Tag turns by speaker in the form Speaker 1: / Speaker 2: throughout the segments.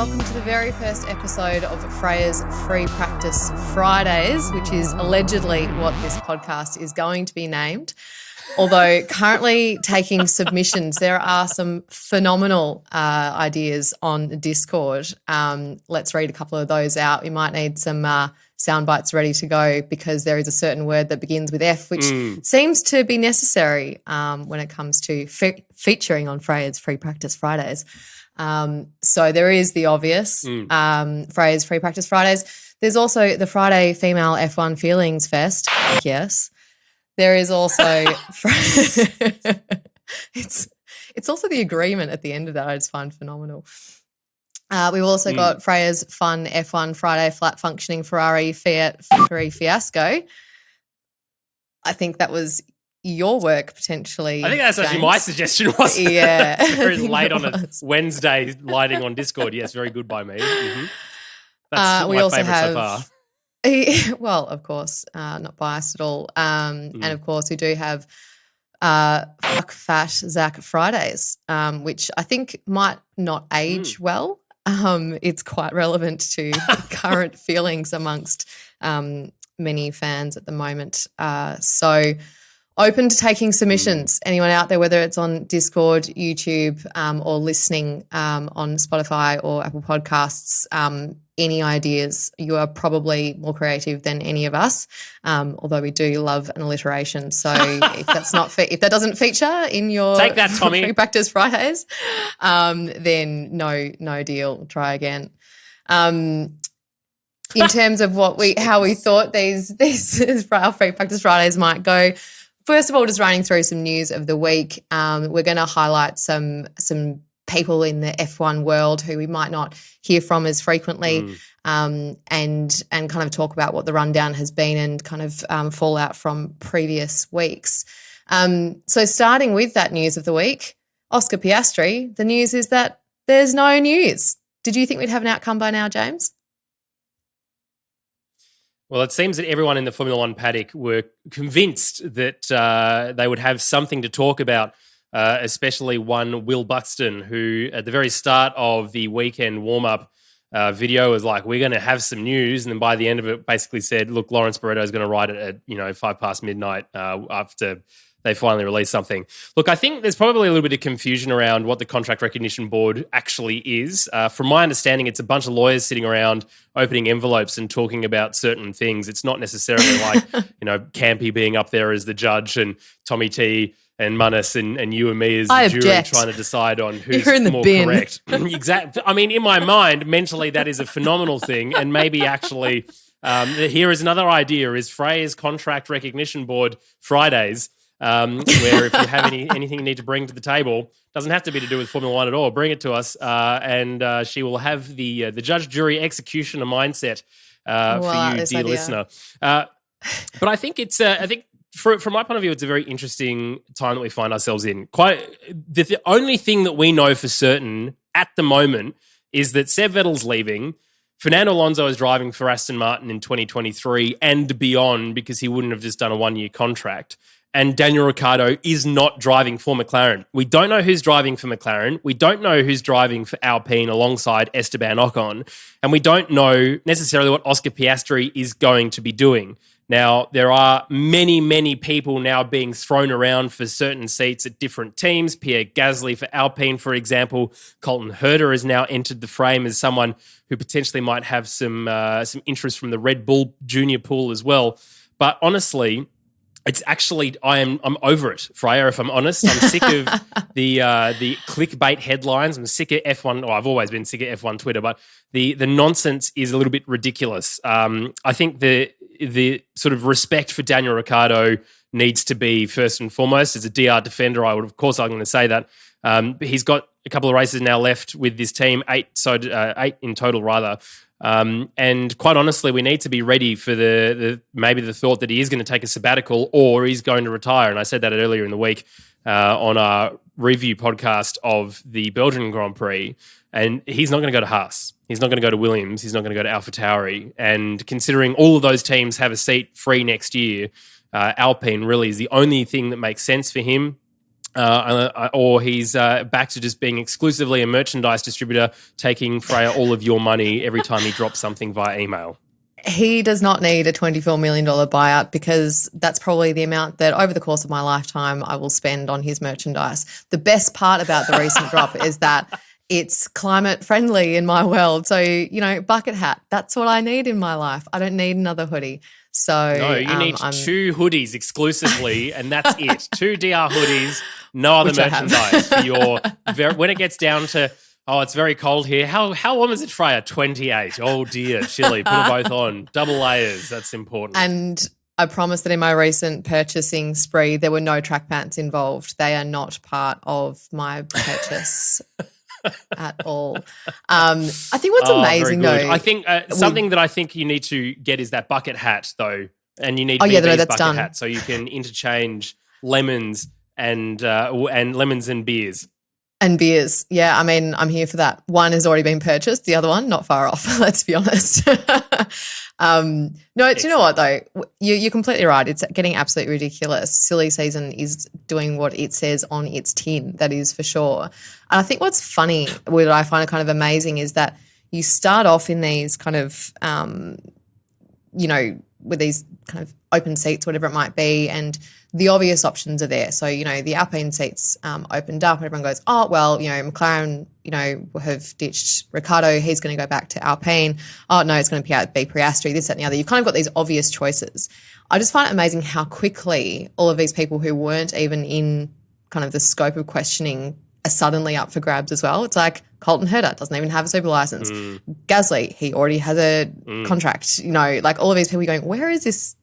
Speaker 1: welcome to the very first episode of Freya's Free Practice Fridays, which is allegedly what this podcast is going to be named. Although currently taking submissions, there are some phenomenal ideas on Discord. Let's read a couple of those out. We might need some sound bites ready to go because there is a certain word that begins with F, which seems to be necessary when it comes to featuring on Freya's Free Practice Fridays. So there is the obvious Freya's Free Practice Fridays. There's also the Friday Female F1 Feelings Fest. Yes. There is also it's also the agreement at the end of that I just find phenomenal. We've also got Freya's Fun F1 Friday Flat Functioning Ferrari Fiat Factory Fiasco. I think that was your work potentially.
Speaker 2: I think that's
Speaker 1: James.
Speaker 2: actually my suggestion, wasn't it?
Speaker 1: Yeah.
Speaker 2: It's very late on a Wednesday lighting on Discord. Yes, very good by me. Mm-hmm. That's
Speaker 1: we
Speaker 2: my
Speaker 1: also
Speaker 2: favourite
Speaker 1: have,
Speaker 2: so far.
Speaker 1: Well, of course, not biased at all. And, of course, we do have Fuck Fat Zach Fridays, which I think might not age well. It's quite relevant to current feelings amongst many fans at the moment. So open to taking submissions. Anyone out there, whether it's on Discord, YouTube, or listening on Spotify or Apple Podcasts, any ideas? You are probably more creative than any of us, although we do love an alliteration. So if that doesn't feature in your
Speaker 2: Take that, Tommy.
Speaker 1: Free Practice Fridays, then no deal. Try again. In terms of how we thought these our Free Practice Fridays might go. First of all, just running through some news of the week. We're going to highlight some people in the F1 world who we might not hear from as frequently, and kind of talk about what the rundown has been and kind of fallout from previous weeks. So starting with that news of the week, Oscar Piastri, the news is that there's no news. Did you think we'd have an outcome by now, James?
Speaker 2: Well, it seems that everyone in the Formula One paddock were convinced that they would have something to talk about, especially one Will Buxton, who at the very start of the weekend warm-up video was like, we're going to have some news. And then by the end of it basically said, look, Lawrence Barretto is going to ride it at 5 past midnight after they finally released something. Look, I think there's probably a little bit of confusion around what the Contract Recognition Board actually is. From my understanding, it's a bunch of lawyers sitting around opening envelopes and talking about certain things. It's not necessarily like, Campy being up there as the judge and Tommy T and Munnis and you and me as the jury trying to decide on who's more correct. Exactly. I mean, in my mind, mentally, that is a phenomenal thing. And maybe actually, here is another idea, is Freya's Contract Recognition Board Fridays, where if you have anything you need to bring to the table, doesn't have to be to do with Formula One at all. Bring it to us, and she will have the judge, jury, executioner mindset for you, dear listener. But I think it's from my point of view, it's a very interesting time that we find ourselves in. The only thing that we know for certain at the moment is that Seb Vettel's leaving. Fernando Alonso is driving for Aston Martin in 2023 and beyond because he wouldn't have just done a one-year contract. And Daniel Ricciardo is not driving for McLaren. We don't know who's driving for McLaren. We don't know who's driving for Alpine alongside Esteban Ocon. And we don't know necessarily what Oscar Piastri is going to be doing. Now, there are many, many people now being thrown around for certain seats at different teams. Pierre Gasly for Alpine, for example. Colton Herta has now entered the frame as someone who potentially might have some interest from the Red Bull junior pool as well. But honestly, it's actually, I'm over it, Freya, if I'm honest. I'm sick of the clickbait headlines. I'm sick of F1. I've always been sick of F1 Twitter, but the nonsense is a little bit ridiculous. I think the sort of respect for Daniel Ricciardo needs to be first and foremost. As a DR defender, I'm going to say that. But he's got a couple of races now left with this team, 8 in total rather. And quite honestly, we need to be ready for maybe the thought that he is going to take a sabbatical or he's going to retire. And I said that earlier in the week on our review podcast of the Belgian Grand Prix. And he's not going to go to Haas. He's not going to go to Williams. He's not going to go to AlphaTauri. And considering all of those teams have a seat free next year, Alpine really is the only thing that makes sense for him. or he's back to just being exclusively a merchandise distributor, taking Freya all of your money every time he drops something via email.
Speaker 1: He does not need a $24 million buyout, because that's probably the amount that over the course of my lifetime I will spend on his merchandise. The best part about the recent drop is that it's climate friendly in my world. So, bucket hat, that's what I need in my life. I don't need another hoodie. So
Speaker 2: no, you need 2 hoodies exclusively, and that's it. 2 DR hoodies, no other merchandise for your when it gets down to, oh, it's very cold here. How warm is it, Freya? 28. Oh dear, chilly. Put them both on. Double layers. That's important.
Speaker 1: And I promise that in my recent purchasing spree, there were no track pants involved. They are not part of my purchase at all. I think what's amazing though,
Speaker 2: I think something that I think you need to get is that bucket hat though, and you need
Speaker 1: that's
Speaker 2: bucket
Speaker 1: done.
Speaker 2: hat so you can interchange lemons and lemons and beers.
Speaker 1: And beers. Yeah, I mean, I'm here for that. One has already been purchased. The other one, not far off, let's be honest. No, do you know what, though? You're completely right. It's getting absolutely ridiculous. Silly season is doing what it says on its tin, that is for sure. And I think what's funny, what I find kind of amazing, is that you start off in these kind of, with these kind of open seats, whatever it might be, and the obvious options are there. So, the Alpine seats opened up and everyone goes, oh, well, McLaren, have ditched Ricciardo. He's going to go back to Alpine. Oh, no, it's going to be Piastri, this, that, and the other. You've kind of got these obvious choices. I just find it amazing how quickly all of these people who weren't even in kind of the scope of questioning are suddenly up for grabs as well. It's like Colton Herta doesn't even have a super license. Gasly, he already has a contract. Like all of these people going, where is this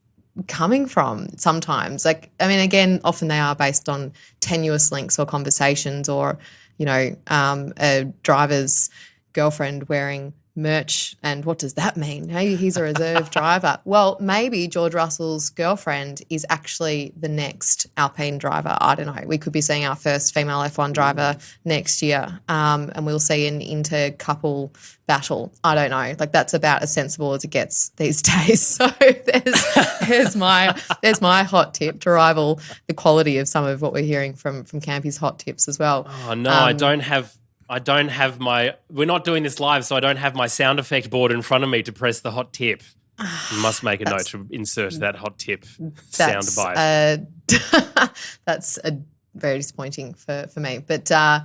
Speaker 1: coming from sometimes? Like, I mean, again, often they are based on tenuous links or conversations or, a driver's girlfriend wearing merch. And what does that mean? Hey, he's a reserve driver. Well, maybe George Russell's girlfriend is actually the next Alpine driver. I don't know. We could be seeing our first female F1 driver next year, and we'll see an inter-couple battle. I don't know. Like, that's about as sensible as it gets these days. So there's my hot tip to rival the quality of some of what we're hearing from Campy's hot tips as well.
Speaker 2: Oh no, I don't have my. We're not doing this live, so I don't have my sound effect board in front of me to press the hot tip. You must make a note to insert that hot tip sound bite.
Speaker 1: That's very disappointing for me. But I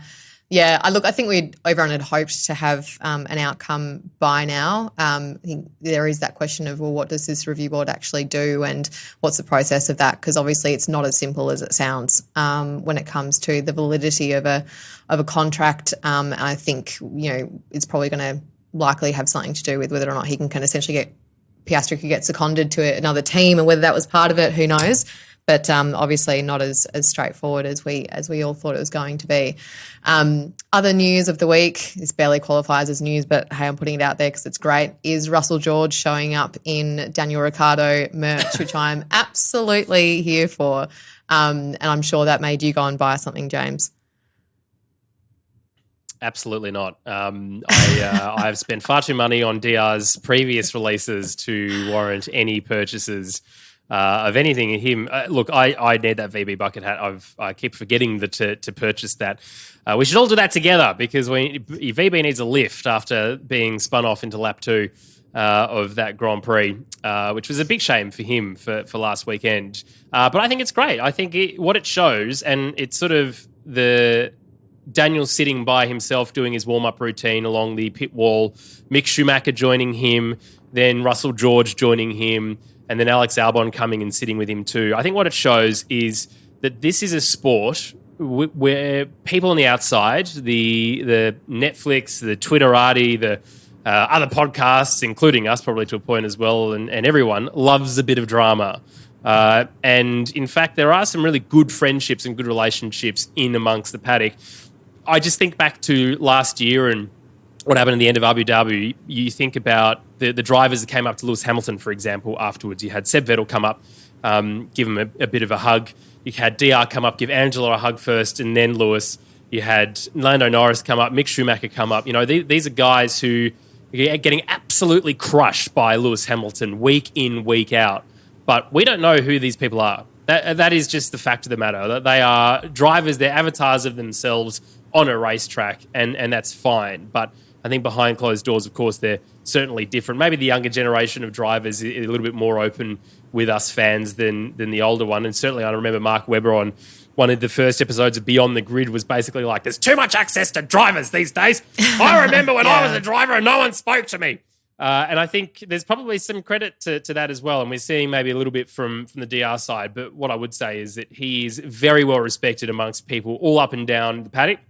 Speaker 1: think everyone had hoped to have an outcome by now. I think there is that question of, well, what does this review board actually do, and what's the process of that? Because obviously it's not as simple as it sounds when it comes to the validity of a contract. And I think it's probably going to likely have something to do with whether or not he can essentially Piastri could get seconded to another team, and whether that was part of it, who knows. But obviously not as straightforward as we all thought it was going to be. Other news of the week, this barely qualifies as news, but hey, I'm putting it out there because it's great, is Russell George showing up in Daniel Ricciardo merch, which I'm absolutely here for. And I'm sure that made you go and buy something, James.
Speaker 2: Absolutely not. I've spent far too money on DR's previous releases to warrant any purchases of anything in him. Look, I need that VB bucket hat. I keep forgetting to purchase that. We should all do that together, because VB needs a lift after being spun off into lap 2 of that Grand Prix, which was a big shame for him for last weekend. But I think it's great. I think what it shows, and it's sort of the Daniel sitting by himself doing his warm-up routine along the pit wall, Mick Schumacher joining him, then Russell George joining him, and then Alex Albon coming and sitting with him too. I think what it shows is that this is a sport where people on the outside, the Netflix, the Twitterati, the other podcasts, including us probably to a point as well, and everyone loves a bit of drama. And in fact, there are some really good friendships and good relationships in amongst the paddock. I just think back to last year and what happened at the end of Abu Dhabi. You think about the drivers that came up to Lewis Hamilton, for example, afterwards. You had Seb Vettel come up, give him a bit of a hug. You had DR come up, give Angela a hug first, and then Lewis. You had Lando Norris come up, Mick Schumacher come up. These are guys who are getting absolutely crushed by Lewis Hamilton week in, week out. But we don't know who these people are. That is just the fact of the matter. That they are drivers, they're avatars of themselves on a racetrack, and that's fine. But I think behind closed doors, of course, they're certainly different. Maybe the younger generation of drivers is a little bit more open with us fans than the older one. And certainly I remember Mark Webber on one of the first episodes of Beyond the Grid was basically like, there's too much access to drivers these days. I remember when I was a driver and no one spoke to me. And I think there's probably some credit to that as well. And we're seeing maybe a little bit from the DR side. But what I would say is that he is very well respected amongst people all up and down the paddock.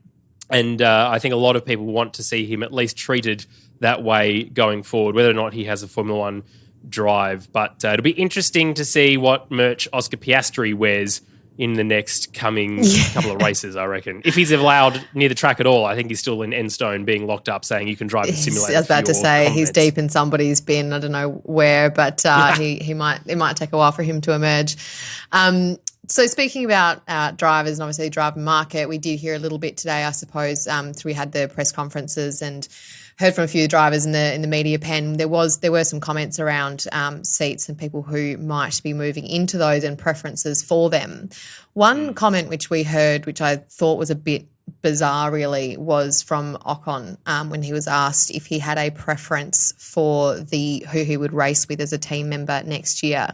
Speaker 2: And I think a lot of people want to see him at least treated that way going forward, whether or not he has a Formula One drive. But it'll be interesting to see what merch Oscar Piastri wears in the next coming couple of races, I reckon. If he's allowed near the track at all, I think he's still in Enstone being locked up saying you can drive the simulator.
Speaker 1: I was about to say he's deep in somebody's bin. I don't know where, but it might take a while for him to emerge. So speaking about drivers and obviously the driver market, we did hear a little bit today, I suppose, we had the press conferences and heard from a few drivers in the media pen. There were some comments around seats and people who might be moving into those and preferences for them. One comment which we heard, which I thought was a bit bizarre really, was from Ocon when he was asked if he had a preference for who he would race with as a team member next year.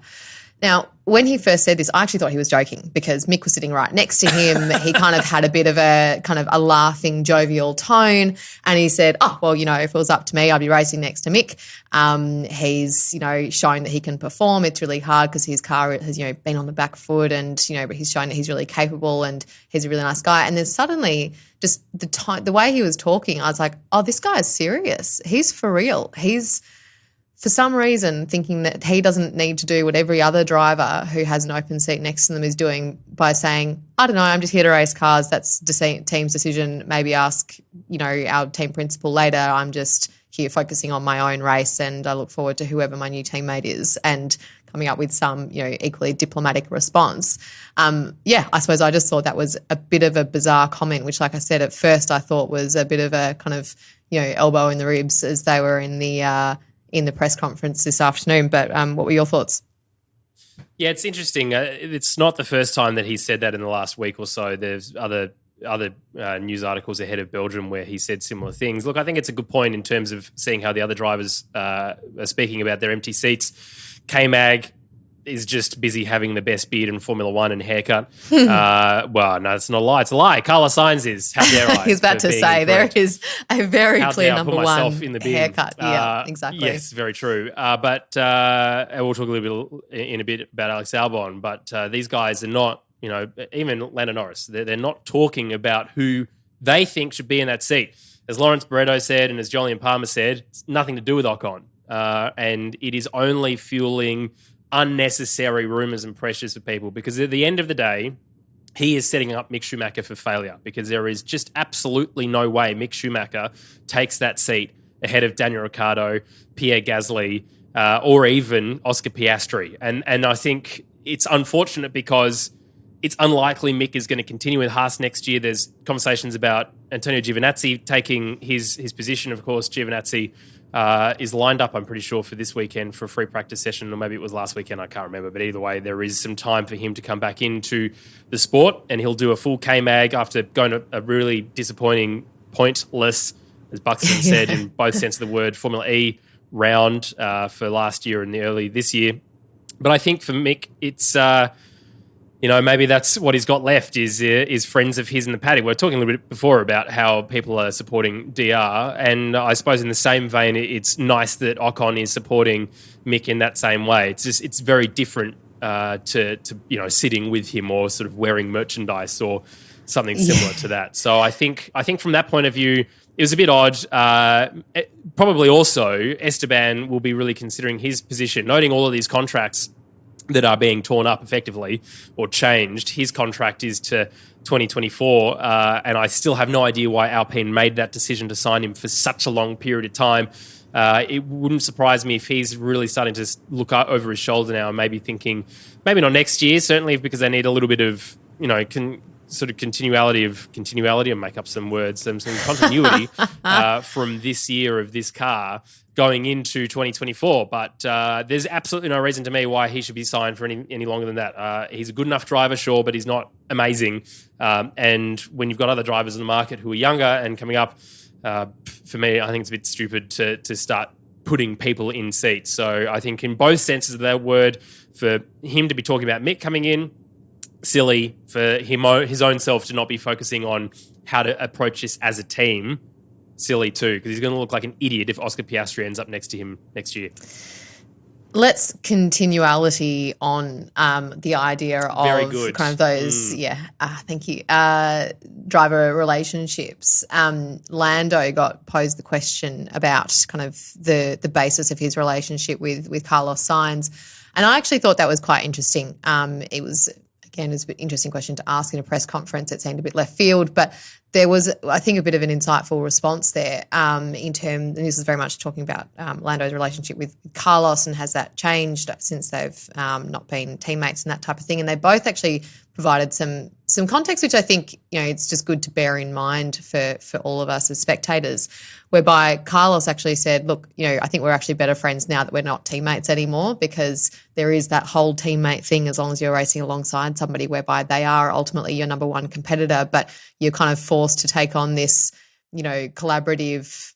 Speaker 1: Now, when he first said this, I actually thought he was joking because Mick was sitting right next to him. He kind of had a bit of a laughing, jovial tone, and he said, "Oh, well, if it was up to me, I'd be racing next to Mick. He's, shown that he can perform. It's really hard because his car has, been on the back foot, and but he's shown that he's really capable and he's a really nice guy." And then suddenly, just the way he was talking, I was like, "Oh, this guy is serious. He's for real. He's." For some reason, thinking that he doesn't need to do what every other driver who has an open seat next to them is doing by saying, I don't know, I'm just here to race cars. That's the team's decision. Maybe ask, our team principal later. I'm just here focusing on my own race and I look forward to whoever my new teammate is and coming up with some, equally diplomatic response. I suppose I just thought that was a bit of a bizarre comment, which, like I said, at first I thought was a bit of a kind of, elbow in the ribs as they were in the press conference this afternoon. But what were your thoughts?
Speaker 2: Yeah, it's interesting. It's not the first time that he said that in the last week or so. There's other news articles ahead of Belgium where he said similar things. Look, I think it's a good point in terms of seeing how the other drivers are speaking about their empty seats. K-Mag is just busy having the best beard in Formula One and haircut. Well, no, it's not a lie. It's a lie. Carlos Sainz is. How dare I?
Speaker 1: He's about to say incorrect. There is a very clear number one
Speaker 2: in the bin.
Speaker 1: Haircut. Yeah, exactly.
Speaker 2: Yes, very true. But we'll talk a little bit in a bit about Alex Albon. But these guys are not, even Lando Norris, they're not talking about who they think should be in that seat. As Lawrence Barretto said and as Jolyon Palmer said, it's nothing to do with Ocon. And it is only fueling unnecessary rumours and pressures for people because at the end of the day, he is setting up Mick Schumacher for failure because there is just absolutely no way Mick Schumacher takes that seat ahead of Daniel Ricciardo, Pierre Gasly, or even Oscar Piastri. And I think it's unfortunate because it's unlikely Mick is going to continue with Haas next year. There's conversations about Antonio Giovinazzi taking his position. Of course, Giovinazzi is lined up, I'm pretty sure, for this weekend for a free practice session, or maybe it was last weekend, I can't remember. But either way, there is some time for him to come back into the sport, and he'll do a full K-Mag after going to a really disappointing, pointless, as Buxton said, in both sense of the word, Formula E round for last year and the early this year. But I think for Mick, it's... maybe that's what he's got left is friends of his in the paddock. We were talking a little bit before about how people are supporting DR, and I suppose in the same vein, it's nice that Ocon is supporting Mick in that same way. It's very different to sitting with him or sort of wearing merchandise or something similar to that. So I think from that point of view, it was a bit odd. Probably also Esteban will be really considering his position, noting all of these contracts that are being torn up effectively or changed. His contract is to 2024, and I still have no idea why Alpine made that decision to sign him for such a long period of time. It wouldn't surprise me if he's really starting to look over his shoulder now and maybe thinking, maybe not next year, certainly because they need a little bit of, sort of continuity, and make up some words, some continuity from this year of this car going into 2024. But there's absolutely no reason to me why he should be signed for any longer than that. He's a good enough driver, sure, but he's not amazing. And when you've got other drivers in the market who are younger and coming up, for me, I think it's a bit stupid to start putting people in seats. So I think in both senses of that word, for him to be talking about Mick coming in, silly. For him, his own self to not be focusing on how to approach this as a team, silly too, because he's going to look like an idiot if Oscar Piastri ends up next to him next year.
Speaker 1: Let's continuality on the idea of kind of those, thank you, driver relationships. Lando got posed the question about kind of the basis of his relationship with Carlos Sainz, and I actually thought that was quite interesting. It was a bit interesting question to ask in a press conference. It seemed a bit left field, but there was, I think, a bit of an insightful response there in terms, and this is very much talking about Lando's relationship with Carlos, and has that changed since they've not been teammates and that type of thing. And they both actually provided some context, which I think, it's just good to bear in mind for all of us as spectators, whereby Carlos actually said, look, I think we're actually better friends now that we're not teammates anymore, because there is that whole teammate thing as long as you're racing alongside somebody whereby they are ultimately your number one competitor, but you're kind of forced to take on this, collaborative,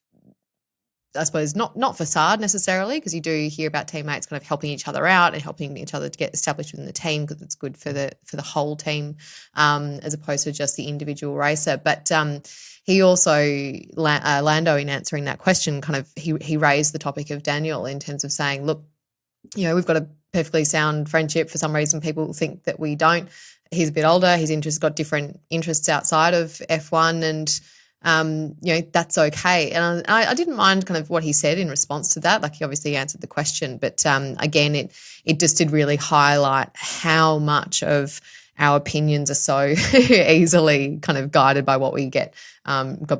Speaker 1: I suppose, not facade necessarily, because you do hear about teammates kind of helping each other out and helping each other to get established within the team, because it's good for the whole team, as opposed to just the individual racer. But he also, Lando, in answering that question, kind of he raised the topic of Daniel in terms of saying, look, we've got a perfectly sound friendship. For some reason, people think that we don't. He's a bit older. He's got different interests outside of F1, and that's okay. And I didn't mind kind of what he said in response to that. Like, he obviously answered the question, but again, it just did really highlight how much of our opinions are so easily kind of guided by what we got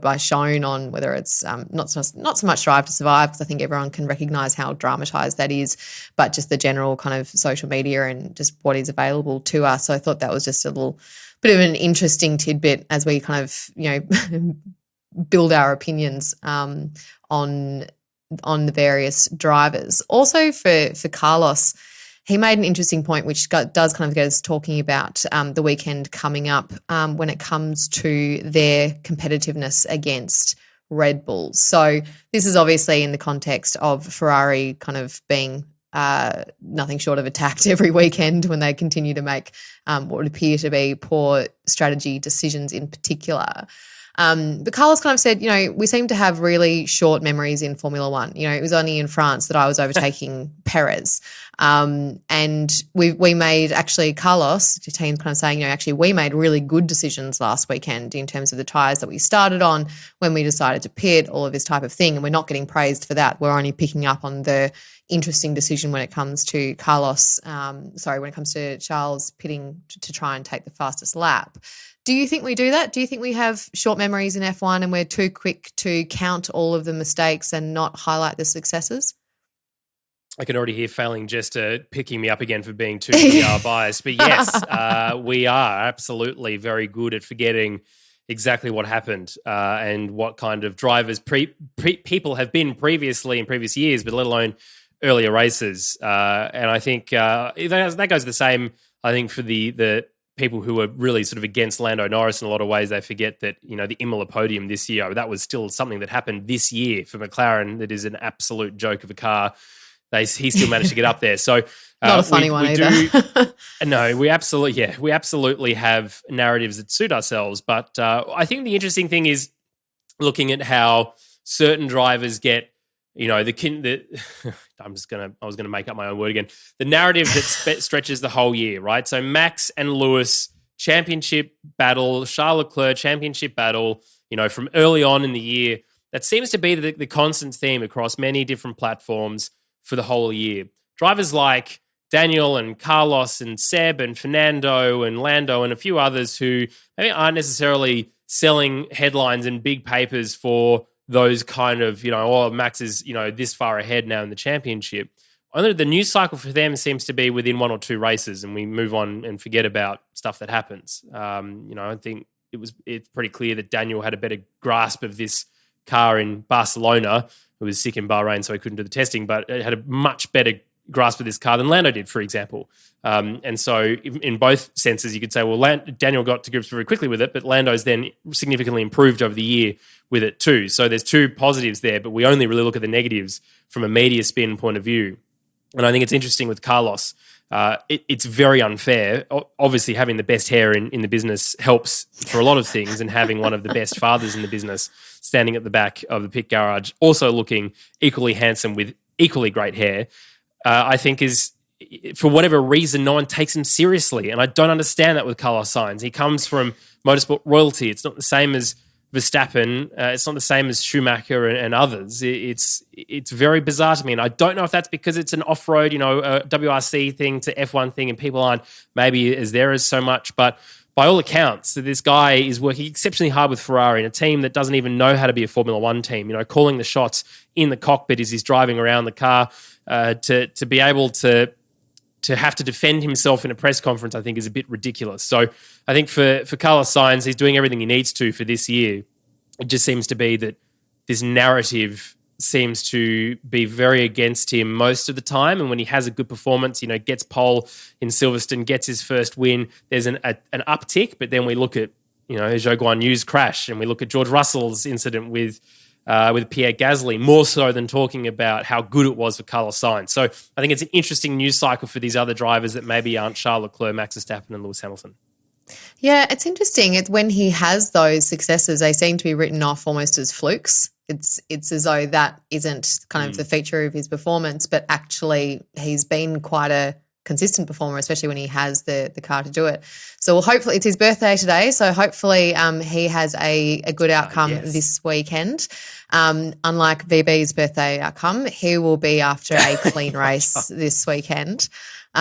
Speaker 1: by shown on, whether it's not so much Drive to Survive, because I think everyone can recognise how dramatised that is, but just the general kind of social media and just what is available to us. So I thought that was just a little bit of an interesting tidbit as we kind of, build our opinions on the various drivers. Also for Carlos, he made an interesting point, which does kind of get us talking about the weekend coming up when it comes to their competitiveness against Red Bull. So this is obviously in the context of Ferrari kind of being nothing short of attacked every weekend when they continue to make what would appear to be poor strategy decisions in particular. But Carlos kind of said, we seem to have really short memories in Formula One. It was only in France that I was overtaking Perez. And we made, actually, Carlos, the team kind of saying, actually we made really good decisions last weekend in terms of the tyres that we started on, when we decided to pit, all of this type of thing. And we're not getting praised for that. We're only picking up on the interesting decision when it comes to when it comes to Charles pitting to try and take the fastest lap. Do you think we do that? Do you think we have short memories in F1 and we're too quick to count all of the mistakes and not highlight the successes?
Speaker 2: I can already hear Failing Jester picking me up again for being too PR biased. But yes, we are absolutely very good at forgetting exactly what happened and what kind of drivers people have been previously in previous years, but let alone earlier races. And I think that goes the same, I think, for the people who are really sort of against Lando Norris in a lot of ways. They forget that, the Imola podium this year, that was still something that happened this year for McLaren. That is an absolute joke of a car. He still managed to get up there. So
Speaker 1: not a funny one either.
Speaker 2: No, we absolutely have narratives that suit ourselves. But I think the interesting thing is looking at how certain drivers get, I was going to make up my own word again. The narrative that stretches the whole year, right? So Max and Lewis, championship battle, Charles Leclerc, championship battle, from early on in the year. That seems to be the constant theme across many different platforms for the whole year. Drivers like Daniel and Carlos and Seb and Fernando and Lando and a few others who maybe aren't necessarily selling headlines and big papers for those kind of, Max is, this far ahead now in the championship. only the news cycle for them seems to be within 1 or 2 races, and we move on and forget about stuff that happens. I think it's pretty clear that Daniel had a better grasp of this car in Barcelona. He was sick in Bahrain, so he couldn't do the testing, but it had a much better grasp of this car than Lando did, for example. And so in both senses, you could say, well, Daniel got to grips very quickly with it, but Lando's then significantly improved over the year with it too. So there's 2 positives there, but we only really look at the negatives from a media spin point of view. And I think it's interesting with Carlos. It's very unfair. Obviously, having the best hair in the business helps for a lot of things, and having one of the best fathers in the business standing at the back of the pit garage, also looking equally handsome with equally great hair, I think is, for whatever reason, no one takes him seriously. And I don't understand that with Carlos Sainz. He comes from motorsport royalty. It's not the same as Verstappen. It's not the same as Schumacher and others. It's very bizarre to me. And I don't know if that's because it's an off-road, WRC thing to F1 thing, and people aren't maybe as there as so much. But by all accounts, this guy is working exceptionally hard with Ferrari, in a team that doesn't even know how to be a Formula One team, calling the shots in the cockpit as he's driving around the car. To be able to have to defend himself in a press conference, I think, is a bit ridiculous. So I think for Carlos Sainz, he's doing everything he needs to for this year. It just seems to be that this narrative seems to be very against him most of the time. And when he has a good performance, gets pole in Silverstone, gets his first win, there's an uptick. But then we look at, Zhou Guan Yu's crash, and we look at George Russell's incident with Pierre Gasly, more so than talking about how good it was for Carlos Sainz. So I think it's an interesting news cycle for these other drivers that maybe aren't Charles Leclerc, Max Verstappen and Lewis Hamilton.
Speaker 1: Yeah, it's interesting. It's when he has those successes, they seem to be written off almost as flukes. It's as though that isn't kind of the feature of his performance, but actually he's been quite a consistent performer, especially when he has the car to do it. So hopefully, it's his birthday today, so hopefully he has a good outcome this weekend. Unlike VB's birthday outcome, he will be after a clean race this weekend. He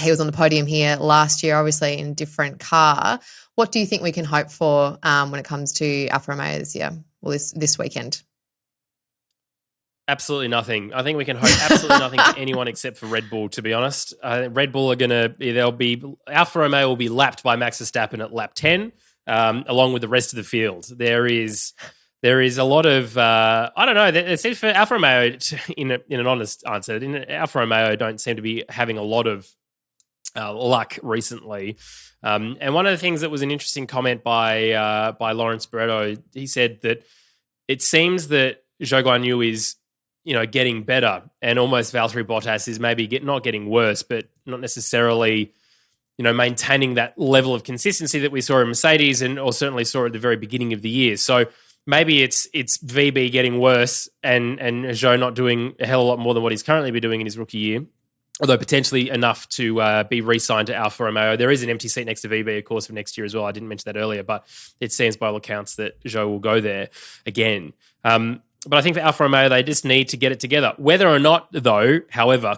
Speaker 1: was on the podium here last year, obviously in a different car. What do you think we can hope for when it comes to Alfa Romeos this weekend?
Speaker 2: Absolutely nothing. I think we can hope absolutely nothing for anyone except for Red Bull, to be honest. Red Bull are Alfa Romeo will be lapped by Max Verstappen at lap 10, along with the rest of the field. There is a lot of, I don't know, it seems for Alfa Romeo, in an honest answer, Alfa Romeo don't seem to be having a lot of luck recently. And one of the things that was an interesting comment by Lawrence Barretto, he said that it seems that Zhou Guan Yu is getting better, and almost Valtteri Bottas is maybe not getting worse, but not necessarily, maintaining that level of consistency that we saw in Mercedes or certainly saw at the very beginning of the year. So maybe it's VB getting worse and Zhou not doing a hell of a lot more than what he's currently been doing in his rookie year, although potentially enough to be re-signed to Alfa Romeo. There is an empty seat next to VB, of course, for next year as well. I didn't mention that earlier, but it seems by all accounts that Zhou will go there again. But I think for Alfa Romeo, they just need to get it together. Whether or not, though, however,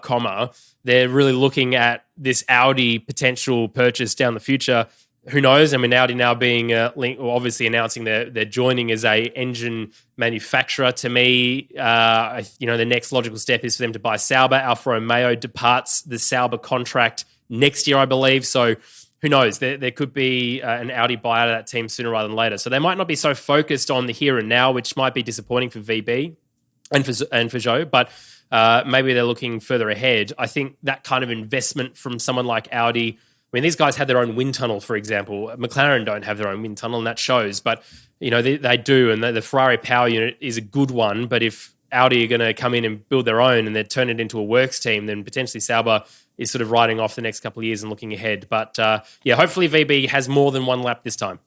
Speaker 2: they're really looking at this Audi potential purchase down the future. Who knows? I mean, Audi now being obviously announcing they're joining as a engine manufacturer. To me, the next logical step is for them to buy Sauber. Alfa Romeo departs the Sauber contract next year, I believe. So who knows? There could be an Audi buyout of that team sooner rather than later. So they might not be so focused on the here and now, which might be disappointing for VB and for Zhou, but maybe they're looking further ahead. I think that kind of investment from someone like Audi, I mean, these guys have their own wind tunnel, for example. McLaren don't have their own wind tunnel, and that shows. But, they do, and the Ferrari power unit is a good one. But if Audi are going to come in and build their own and they turn it into a works team, then potentially Sauber is sort of riding off the next couple of years and looking ahead. But, hopefully VB has more than one lap this time.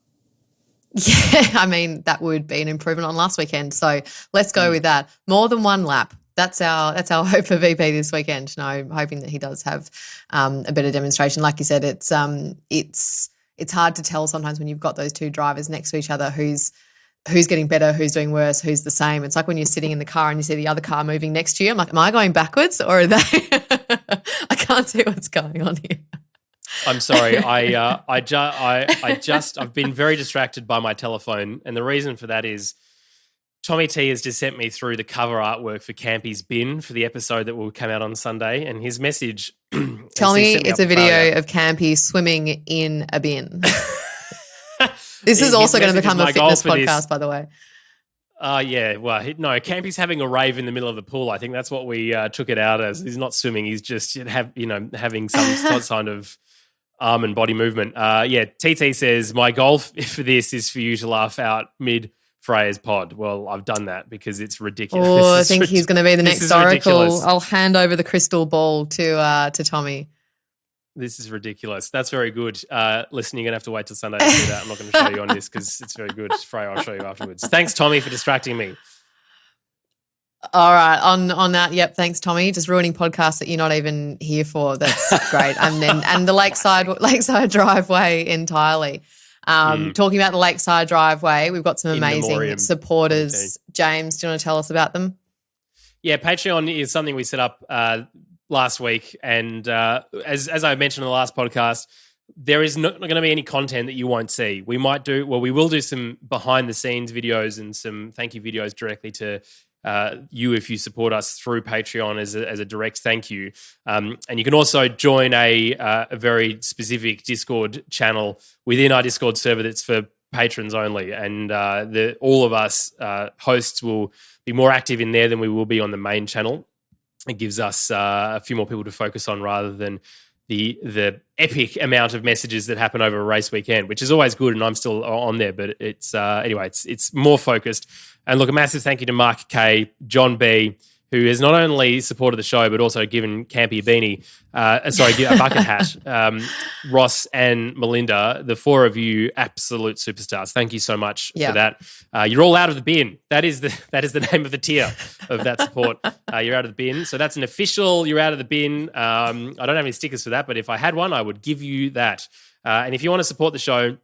Speaker 1: Yeah, I mean, that would be an improvement on last weekend. So let's go with that. More than one lap. That's our hope for VP this weekend. No, I'm hoping that he does have a better demonstration. Like you said, it's hard to tell sometimes when you've got those two drivers next to each other who's getting better, who's doing worse, who's the same. It's like when you're sitting in the car and you see the other car moving next to you. I'm like, am I going backwards or are they? I can't see what's going on here.
Speaker 2: I'm sorry. I've been very distracted by my telephone, and the reason for that is Tommy T has just sent me through the cover artwork for Campy's Bin for the episode that will come out on Sunday. And his message...
Speaker 1: Tell me it's a video of Campy swimming in a bin. This is also going to become a fitness podcast, by the way.
Speaker 2: Yeah. Well, Campy's having a rave in the middle of the pool. I think that's what we took it out as. He's not swimming. He's just having some kind of arm and body movement. TT says, my goal for this is for you to laugh out mid Freya's pod. Well, I've done that because it's ridiculous.
Speaker 1: Oh, I think he's going to be the next Oracle. Ridiculous. I'll hand over the crystal ball to Tommy.
Speaker 2: This is ridiculous. That's very good. Listen, you're going to have to wait till Sunday to do that. I'm not going to show you on this because it's very good. Freya, I'll show you afterwards. Thanks, Tommy, for distracting me.
Speaker 1: All right. On that, yep, thanks, Tommy. Just ruining podcasts that you're not even here for. That's great. And the Lakeside Driveway entirely. Talking about the Lakeside Driveway, we've got some amazing supporters. Okay. James, do you want to tell us about them?
Speaker 2: Yeah, Patreon is something we set up last week, and as I mentioned in the last podcast, there is not going to be any content that you won't see. We will do some behind the scenes videos and some thank you videos directly to you if you support us through Patreon as a direct thank you. And you can also join a very specific Discord channel within our Discord server that's for patrons only, and all of us hosts will be more active in there than we will be on the main channel. It gives us a few more people to focus on rather than the epic amount of messages that happen over a race weekend, which is always good, and I'm still on there. But it's it's more focused. And look, a massive thank you to Mark K, John B, who has not only supported the show but also given Campy a beanie, a bucket hat. Ross and Melinda, the four of you, absolute superstars. Thank you so much for that. You're all out of the bin. That is the name of the tier of that support. You're out of the bin. So that's an official. You're out of the bin. I don't have any stickers for that, but if I had one, I would give you that. And if you want to support the show,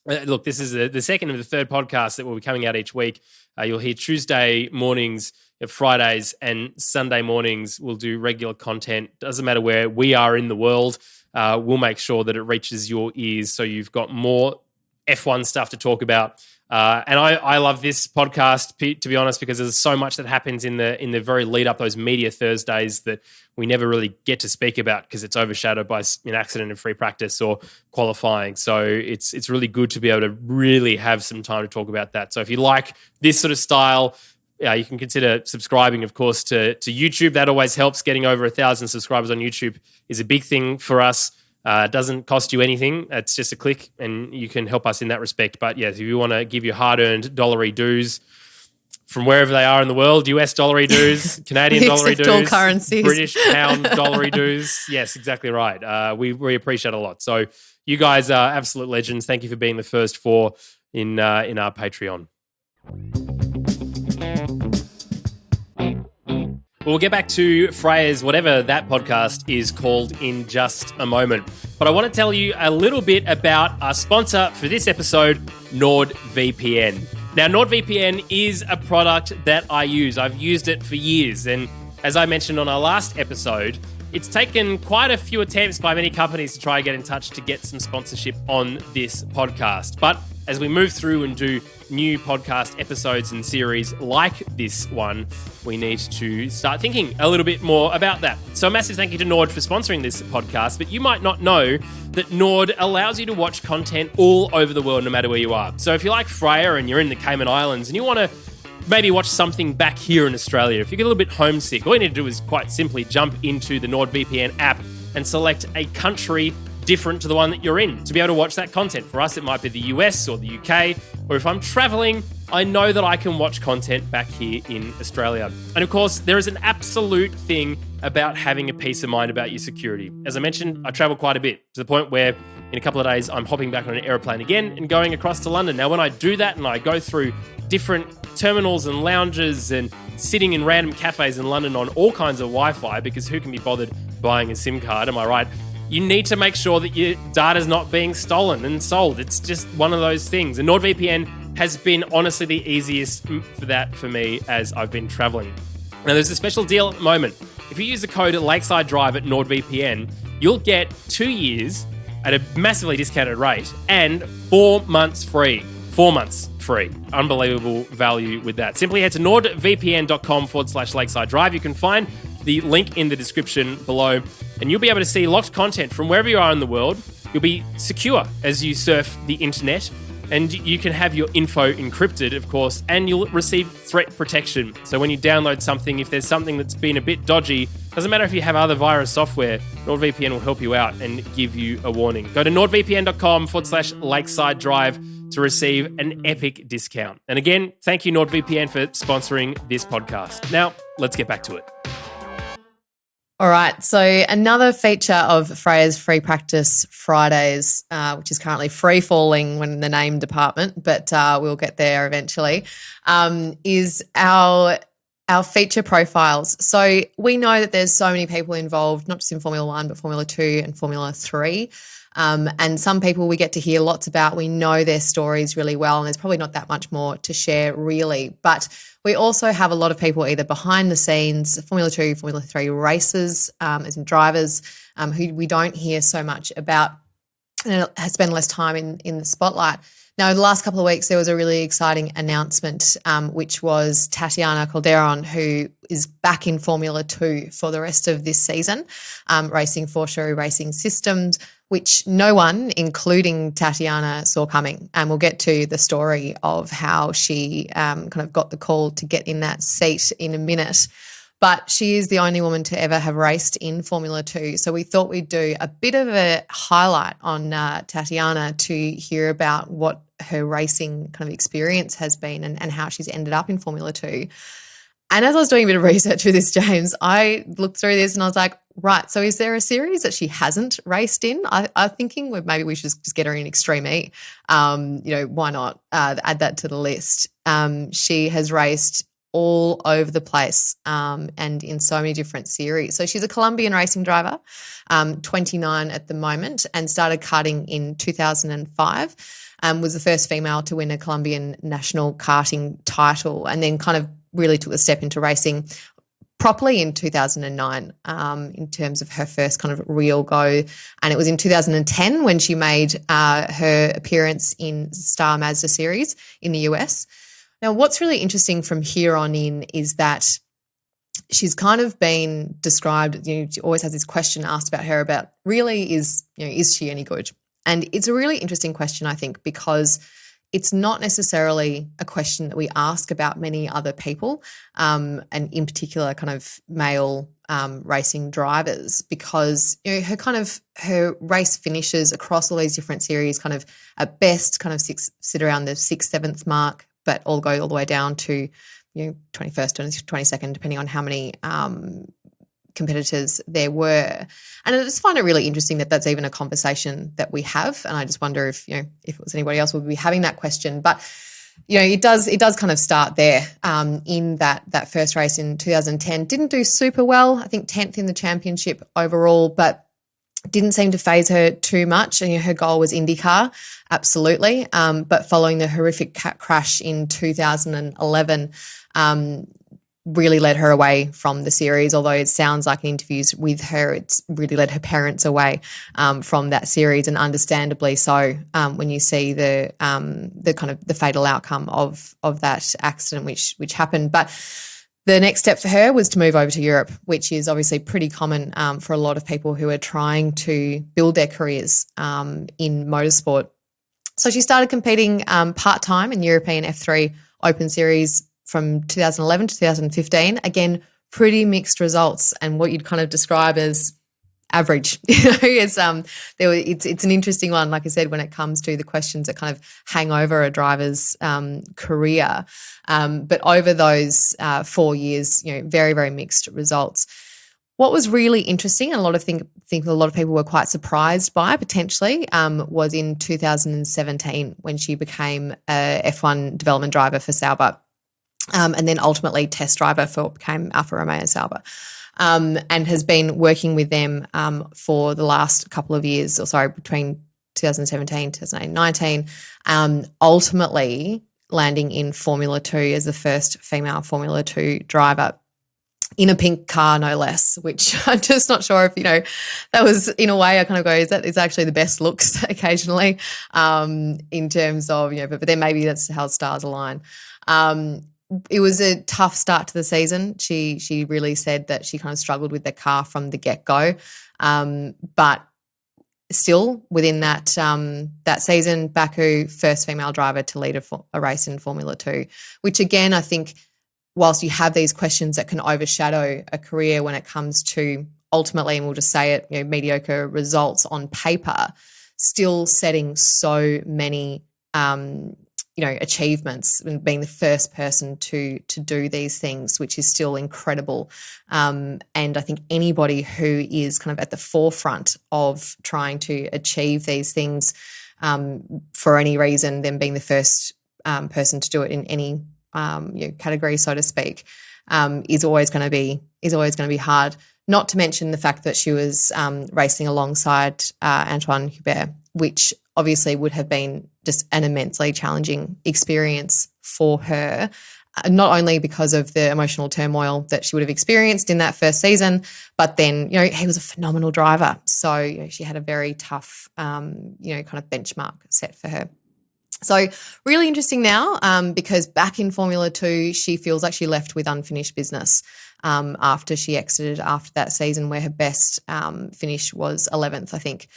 Speaker 2: look, this is the second and the third podcast that will be coming out each week. You'll hear Tuesday mornings, Fridays, and Sunday mornings. We'll do regular content. Doesn't matter where we are in the world. We'll make sure that it reaches your ears so you've got more F1 stuff to talk about. And I love this podcast, Pete, to be honest, because there's so much that happens in the very lead up, those media Thursdays that we never really get to speak about because it's overshadowed by an accident in free practice or qualifying. So it's really good to be able to really have some time to talk about that. So if you like this sort of style, you can consider subscribing, of course, to YouTube. That always helps. Getting over 1,000 subscribers on YouTube is a big thing for us. It doesn't cost you anything. It's just a click, and you can help us in that respect. But yes, if you want to give your hard-earned dollary dues from wherever they are in the world, US dollary dues, Canadian dollary dues,
Speaker 1: all currencies.
Speaker 2: British pound dollary dues. Yes, exactly right. We appreciate it a lot. So you guys are absolute legends. Thank you for being the first four in our Patreon. We'll get back to Freya's, whatever that podcast is called, in just a moment. But I want to tell you a little bit about our sponsor for this episode, NordVPN. Now, NordVPN is a product that I use. I've used it for years. And as I mentioned on our last episode, it's taken quite a few attempts by many companies to try and get in touch to get some sponsorship on this podcast. But as we move through and do new podcast episodes and series like this one, we need to start thinking a little bit more about that. So a massive thank you to Nord for sponsoring this podcast, but you might not know that Nord allows you to watch content all over the world, no matter where you are. So if you like Freya and you're in the Cayman Islands and you want to maybe watch something back here in Australia, if you get a little bit homesick, all you need to do is quite simply jump into the NordVPN app and select a country different to the one that you're in to be able to watch that content. For us, it might be the US or the UK, or if I'm traveling, I know that I can watch content back here in Australia. And of course, there is an absolute thing about having a peace of mind about your security. As I mentioned, I travel quite a bit to the point where in a couple of days, I'm hopping back on an aeroplane again and going across to London. Now, when I do that and I go through different terminals and lounges and sitting in random cafes in London on all kinds of Wi-Fi, because who can be bothered buying a SIM card, am I right? You need to make sure that your data's not being stolen and sold. It's just one of those things. And NordVPN has been honestly the easiest for that for me as I've been traveling. Now, there's a special deal at the moment. If you use the code Lakeside Drive at NordVPN, you'll get 2 years at a massively discounted rate and 4 months free. 4 months free. Unbelievable value with that. Simply head to nordvpn.com/Lakeside Drive. You can find the link in the description below, and you'll be able to see locked content from wherever you are in the world. You'll be secure as you surf the internet, and you can have your info encrypted, of course, and you'll receive threat protection. So when you download something, if there's something that's been a bit dodgy, doesn't matter if you have other virus software, NordVPN will help you out and give you a warning. Go to nordvpn.com/Lakeside Drive to receive an epic discount. And again, thank you NordVPN for sponsoring this podcast. Now, let's get back to it.
Speaker 1: All right, so another feature of Freya's Free Practice Fridays, which is currently free-falling when in the name department, but we'll get there eventually, is our feature profiles. So we know that there's so many people involved, not just in Formula 1, but Formula 2 and Formula 3. And some people we get to hear lots about. We know their stories really well, and there's probably not that much more to share really. But we also have a lot of people either behind the scenes, Formula 2, Formula 3 racers, as in drivers, who we don't hear so much about and spend less time in the spotlight. Now, in the last couple of weeks, there was a really exciting announcement, which was Tatiana Calderon, who is back in Formula 2 for the rest of this season, racing for Chery Racing Systems, which no one, including Tatiana, saw coming. And we'll get to the story of how she kind of got the call to get in that seat in a minute. But she is the only woman to ever have raced in Formula 2. So we thought we'd do a bit of a highlight on Tatiana to hear about what her racing kind of experience has been and how she's ended up in Formula 2. And as I was doing a bit of research for this, James, I looked through this and I was like, right, so is there a series that she hasn't raced in? I'm thinking maybe we should just get her in Extreme E. Why not add that to the list? She has raced all over the place and in so many different series. So she's a Colombian racing driver, 29 at the moment, and started karting in 2005. Was the first female to win a Colombian national karting title, and then kind of really took a step into racing properly in 2009 in terms of her first kind of real go. And it was in 2010 when she made her appearance in Star Mazda series in the US. Now, what's really interesting from here on in is that she's kind of been described, she always has this question asked about her about really is she any good? And it's a really interesting question, I think, because it's not necessarily a question that we ask about many other people, and in particular kind of male racing drivers, because her race finishes across all these different series kind of at best kind of sit around the 6th, 7th mark, but all go all the way down to 21st and 22nd, depending on how many competitors there were. And I just find it really interesting that that's even a conversation that we have. And I just wonder if it was anybody else would be having that question. But it does kind of start there in that first race in 2010. Didn't do super well. I think 10th in the championship overall, but didn't seem to faze her too much. And her goal was IndyCar, absolutely. But following the horrific crash in 2011, really led her away from the series, although it sounds like in interviews with her, it's really led her parents away from that series, and understandably so when you see the kind of the fatal outcome of that accident which happened. But the next step for her was to move over to Europe, which is obviously pretty common for a lot of people who are trying to build their careers in motorsport. So she started competing part-time in European F3 Open Series from 2011 to 2015. Again, pretty mixed results, and what you'd kind of describe as average. It's an interesting one, like I said, when it comes to the questions that kind of hang over a driver's career. But over those 4 years, very, very mixed results. What was really interesting, and a lot of think a lot of people were quite surprised by potentially, was in 2017 when she became a F1 development driver for Sauber. And then ultimately test driver became Alfa Romeo Sauber, and has been working with them for the last couple of years, between 2017, 2019, ultimately landing in Formula 2 as the first female Formula 2 driver. in a pink car, no less, which I'm just not sure if, that was, in a way I kind of go, is actually the best looks occasionally, in terms of, but then maybe that's how stars align. It was a tough start to the season. She really said that she kind of struggled with the car from the get-go. But still within that season, Baku, first female driver to lead a race in Formula 2, which again, I think whilst you have these questions that can overshadow a career when it comes to ultimately, and we'll just say it, mediocre results on paper, still setting so many, achievements and being the first person to do these things, which is still incredible. And I think anybody who is kind of at the forefront of trying to achieve these things, for any reason, them being the first person to do it in any category, so to speak, is always going to be hard. Not to mention the fact that she was racing alongside Antoine Hubert, which obviously would have been just an immensely challenging experience for her, not only because of the emotional turmoil that she would have experienced in that first season, but then, he was a phenomenal driver. So she had a very tough, kind of benchmark set for her. So really interesting now, because back in Formula 2, she feels like she left with unfinished business after she exited after that season, where her best finish was 11th, I think.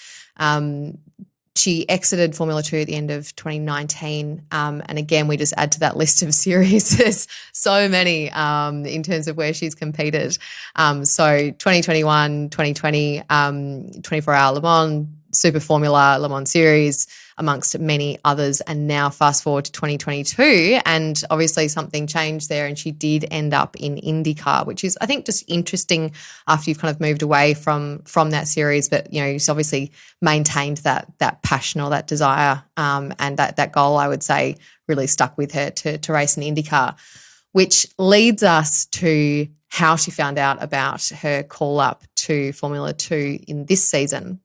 Speaker 1: She exited Formula 2 at the end of 2019. And again, we just add to that list of series. There's so many in terms of where she's competed. So 2021, 2020, 24-hour Le Mans, Super Formula, Le Mans Series, amongst many others. And now fast forward to 2022, and obviously something changed there, and she did end up in IndyCar, which is, I think, just interesting after you've kind of moved away from that series. But, she's obviously maintained that passion or that desire, and that goal, I would say, really stuck with her to race in IndyCar, which leads us to how she found out about her call up to Formula 2 in this season.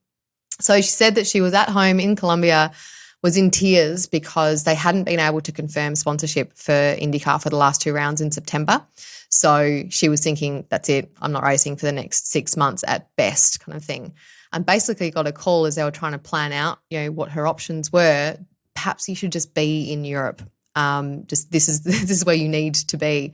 Speaker 1: So she said that she was at home in Colombia, was in tears because they hadn't been able to confirm sponsorship for IndyCar for the last 2 rounds in September. So she was thinking, that's it, I'm not racing for the next 6 months at best, kind of thing. And basically got a call as they were trying to plan out, what her options were. Perhaps you should just be in Europe. Just this is where you need to be.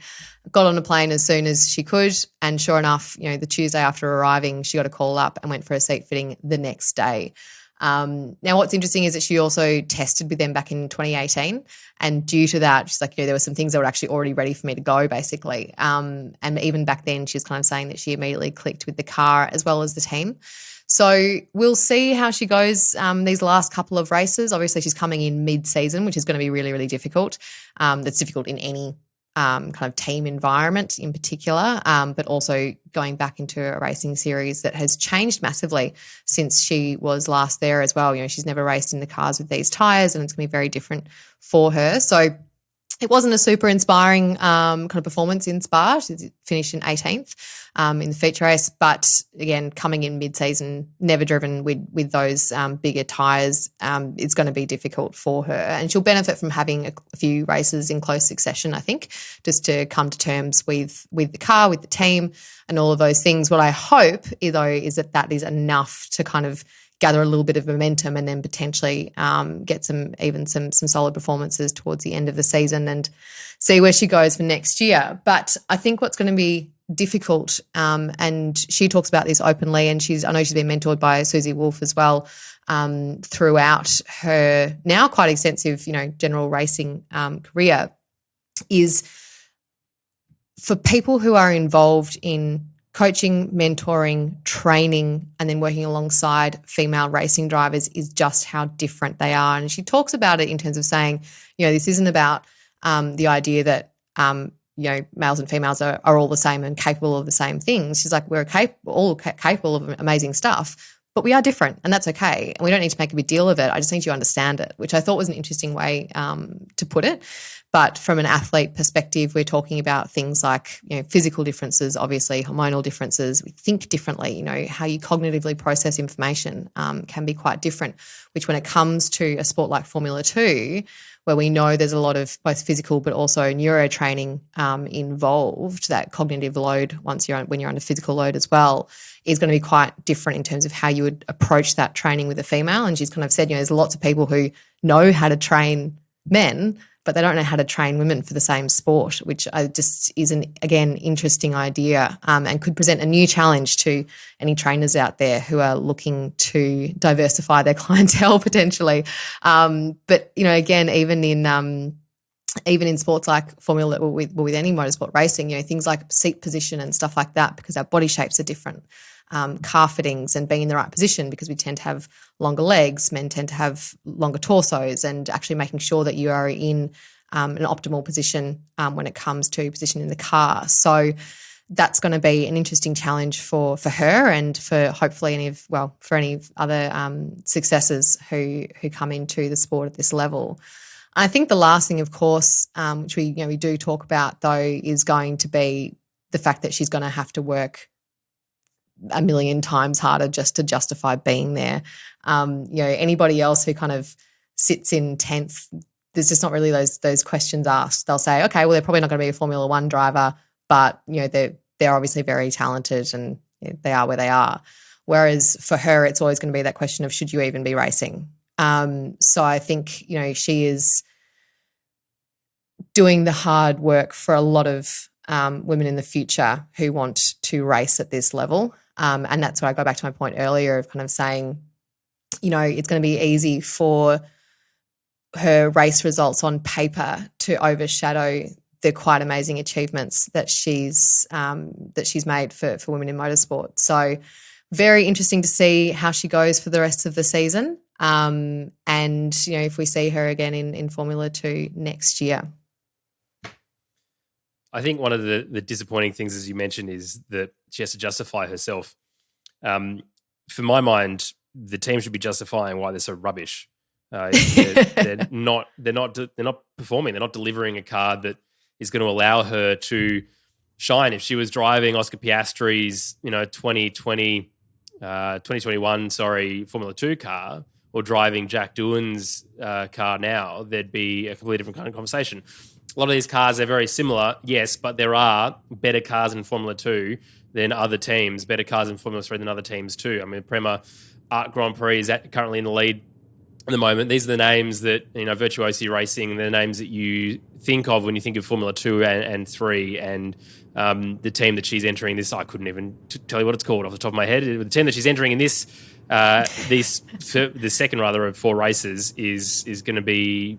Speaker 1: Got on a plane as soon as she could, and sure enough, the Tuesday after arriving, she got a call up and went for a seat fitting the next day. Now, what's interesting is that she also tested with them back in 2018, and due to that, she's like, there were some things that were actually already ready for me to go, basically. And even back then, she was kind of saying that she immediately clicked with the car as well as the team. So we'll see how she goes these last couple of races. Obviously, she's coming in mid-season, which is going to be really, really difficult. That's difficult in any kind of team environment in particular, but also going back into a racing series that has changed massively since she was last there as well. She's never raced in the cars with these tyres, and it's going to be very different for her. So it wasn't a super inspiring kind of performance in Spa. She finished in 18th in the feature race, but again, coming in mid-season, never driven with those bigger tyres, it's going to be difficult for her. And she'll benefit from having a few races in close succession, I think, just to come to terms with the car, with the team, and all of those things. What I hope, though, is that is enough to kind of gather a little bit of momentum and then potentially get some solid performances towards the end of the season and see where she goes for next year. But I think what's going to be difficult, and she talks about this openly, and I know she's been mentored by Susie Wolff as well throughout her now quite extensive, general racing career, is for people who are involved in coaching, mentoring, training, and then working alongside female racing drivers is just how different they are. And she talks about it in terms of saying, this isn't about the idea that, males and females are all the same and capable of the same things. She's like, we're all capable of amazing stuff, but we are different, and that's okay. And we don't need to make a big deal of it. I just need you to understand it, which I thought was an interesting way to put it. But from an athlete perspective, we're talking about things like, physical differences, obviously, hormonal differences. We think differently, how you cognitively process information can be quite different, which when it comes to a sport like Formula 2, where we know there's a lot of both physical but also neuro training involved. That cognitive load, when you're under physical load as well, is going to be quite different in terms of how you would approach that training with a female. And she's kind of said, there's lots of people who know how to train men, but they don't know how to train women for the same sport, which just is an, again, interesting idea, and could present a new challenge to any trainers out there who are looking to diversify their clientele potentially. But, again, even in sports like Formula, with any motorsport racing, things like seat position and stuff like that, because our body shapes are different. Calf fittings and being in the right position, because we tend to have longer legs, men tend to have longer torsos, and actually making sure that you are in an optimal position when it comes to position in the car. So that's going to be an interesting challenge for her, and for hopefully for any other successors who come into the sport at this level. I think the last thing, of course, which we do talk about though, is going to be the fact that she's going to have to work a million times harder just to justify being there. Anybody else who kind of sits in 10th, there's just not really those questions asked. They'll say, okay, well, they're probably not going to be a Formula One driver, but they're obviously very talented and they are where they are. Whereas for her, it's always going to be that question of, should you even be racing? So I think, she is doing the hard work for a lot of women in the future who want to race at this level. And that's where I go back to my point earlier of kind of saying, it's going to be easy for her race results on paper to overshadow the quite amazing achievements that she's made for women in motorsport. So very interesting to see how she goes for the rest of the season. And, if we see her again in Formula 2 next year.
Speaker 2: I think one of the disappointing things, as you mentioned, is that she has to justify herself. For my mind, the team should be justifying why they're so rubbish. They're not performing. They're not delivering a car that is going to allow her to shine. If she was driving Oscar Piastri's 2021 Formula 2 car, or driving Jack Doohan's car now, there'd be a completely different kind of conversation. A lot of these cars are very similar, yes, but there are better cars in Formula 2 than other teams, better cars in Formula 3 than other teams too. I mean, Prema Art Grand Prix is currently in the lead at the moment. These are the names that, Virtuosi Racing, the names that you think of when you think of Formula 2 and 3, and the team that she's entering this, I couldn't even tell you what it's called off the top of my head. The team that she's entering in the second rather of 4 races is going to be,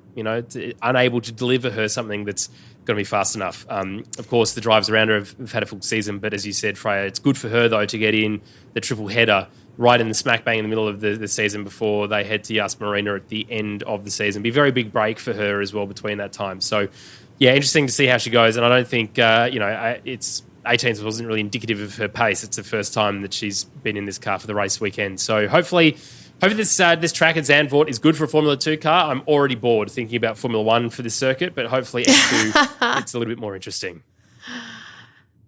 Speaker 2: unable to deliver her something that's going to be fast enough. Of course, the drivers around her have had a full season, but as you said, Freya, it's good for her though to get in the triple header right in the smack bang in the middle of the season before they head to Yas Marina at the end of the season. Be a very big break for her as well between that time. So, yeah, interesting to see how she goes. And I don't think, it's 18th wasn't really indicative of her pace. It's the first time that she's been in this car for the race weekend. So hopefully this track at Zandvoort is good for a Formula 2 car. I'm already bored thinking about Formula 1 for this circuit, but hopefully F2 it's a little bit more interesting.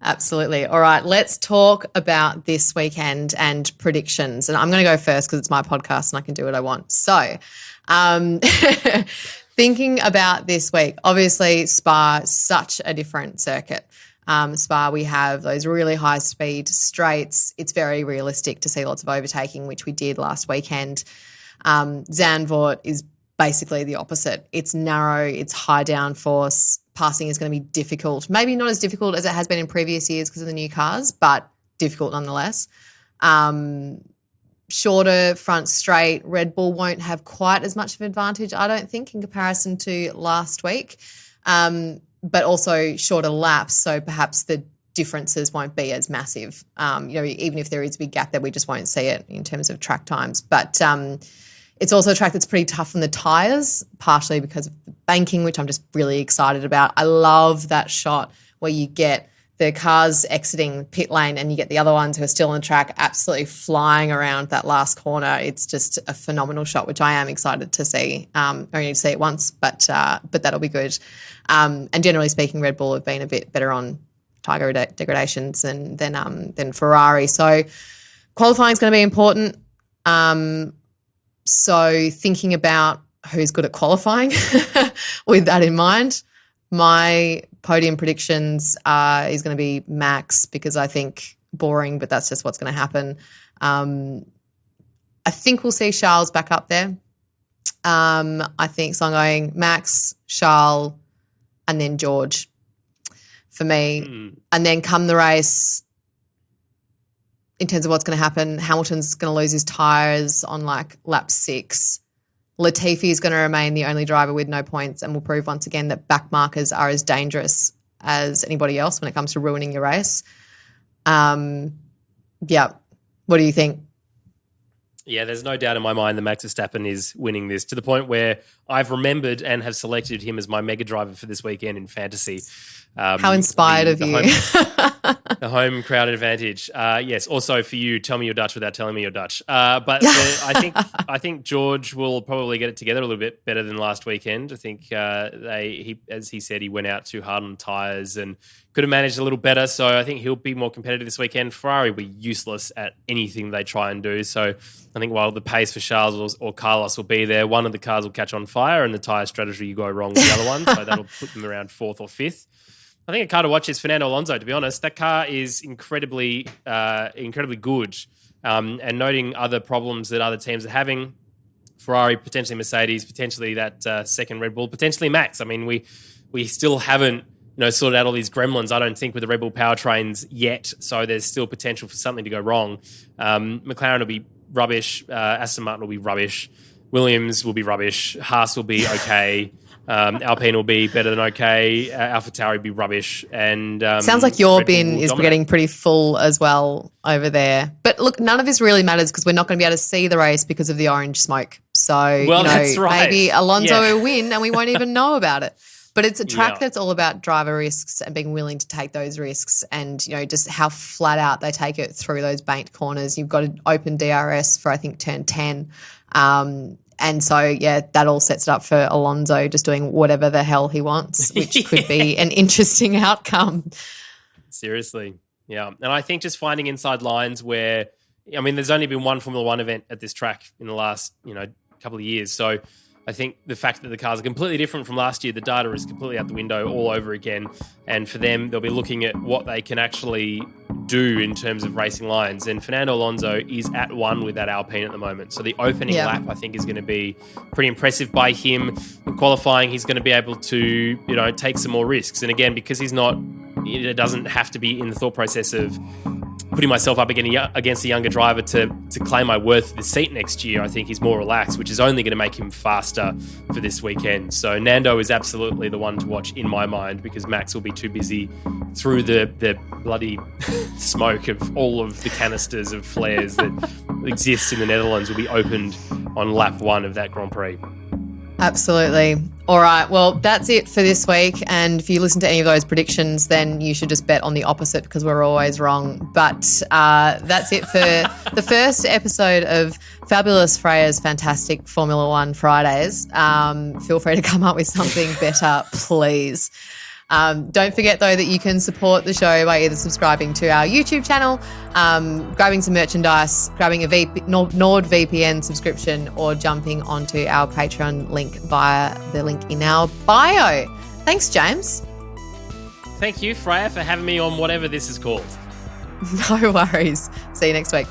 Speaker 1: Absolutely. All right, let's talk about this weekend and predictions. And I'm going to go first because it's my podcast and I can do what I want. So thinking about this week, obviously Spa, such a different circuit. Spa, we have those really high-speed straights. It's very realistic to see lots of overtaking, which we did last weekend. Zandvoort is basically the opposite. It's narrow, it's high downforce. Passing is going to be difficult. Maybe not as difficult as it has been in previous years because of the new cars, but difficult nonetheless. Shorter front straight. Red Bull won't have quite as much of an advantage, I don't think, in comparison to last week. But also shorter laps, so perhaps the differences won't be as massive. Even if there is a big gap there, we just won't see it in terms of track times. But it's also a track that's pretty tough on the tyres, partially because of the banking, which I'm just really excited about. I love that shot where you get the cars exiting pit lane and you get the other ones who are still on the track absolutely flying around that last corner. It's just a phenomenal shot, which I am excited to see. I only need to see it once, but that'll be good. And generally speaking, Red Bull have been a bit better on tyre degradations than Ferrari. So qualifying is going to be important. So thinking about who's good at qualifying with that in mind. My podium predictions is going to be Max because I think boring, but that's just what's going to happen. I think we'll see Charles back up there. I think so. I'm going Max, Charles, and then George for me. And then come the race, in terms of what's going to happen, Hamilton's going to lose his tyres on like lap 6. Latifi is going to remain the only driver with no points and will prove once again that back markers are as dangerous as anybody else when it comes to ruining your race. Yeah. What do you think?
Speaker 2: Yeah, there's no doubt in my mind that Max Verstappen is winning this, to the point where I've remembered and have selected him as my mega driver for this weekend in fantasy.
Speaker 1: How inspired of you.
Speaker 2: The home crowd advantage. Yes, also for you, tell me you're Dutch without telling me you're Dutch. I think George will probably get it together a little bit better than last weekend. I think as he said, he went out too hard on tyres and could have managed a little better. So I think he'll be more competitive this weekend. Ferrari will be useless at anything they try and do. So I think while the pace for Charles or Carlos will be there, one of the cars will catch on fire and the tyre strategy will go wrong with the other one. So that'll put them around 4th or 5th. I think a car to watch is Fernando Alonso, to be honest. That car is incredibly good. And noting other problems that other teams are having, Ferrari, potentially Mercedes, potentially that second Red Bull, potentially Max. I mean, we still haven't sorted out all these gremlins, I don't think, with the Red Bull powertrains yet. So there's still potential for something to go wrong. McLaren will be rubbish. Aston Martin will be rubbish. Williams will be rubbish. Haas will be okay. Alpine will be better than okay. AlphaTauri will be rubbish. And
Speaker 1: sounds like your bin is getting pretty full as well over there. But look, none of this really matters because we're not going to be able to see the race because of the orange smoke. So
Speaker 2: that's right.
Speaker 1: Maybe Alonso will win and we won't even know about it. But it's a track that's all about driver risks and being willing to take those risks and, just how flat out they take it through those banked corners. You've got an open DRS for, I think, turn 10. And so, that all sets it up for Alonso just doing whatever the hell he wants, which could be an interesting outcome.
Speaker 2: Seriously, yeah. And I think just finding inside lines where, there's only been one Formula One event at this track in the last, couple of years. So I think the fact that the cars are completely different from last year, the data is completely out the window all over again. And for them, they'll be looking at what they can actually do in terms of racing lines. And Fernando Alonso is at one with that Alpine at the moment. So the opening lap, I think, is going to be pretty impressive by him. In qualifying, he's going to be able to, take some more risks. And again, because it doesn't have to be in the thought process of putting myself up against a younger driver to claim my worth of the seat next year, I think he's more relaxed, which is only going to make him faster for this weekend. So Nando is absolutely the one to watch in my mind because Max will be too busy through the bloody smoke of all of the canisters of flares that exist in the Netherlands will be opened on lap 1 of that Grand Prix.
Speaker 1: Absolutely. All right. Well, that's it for this week. And if you listen to any of those predictions, then you should just bet on the opposite because we're always wrong. But that's it for the first episode of Fabulous Freya's Fantastic Formula One Fridays. Feel free to come up with something better, please. Don't forget, though, that you can support the show by either subscribing to our YouTube channel, grabbing some merchandise, grabbing a NordVPN subscription, or jumping onto our Patreon link via the link in our bio. Thanks, James.
Speaker 2: Thank you, Freya, for having me on whatever this is called.
Speaker 1: No worries. See you next week.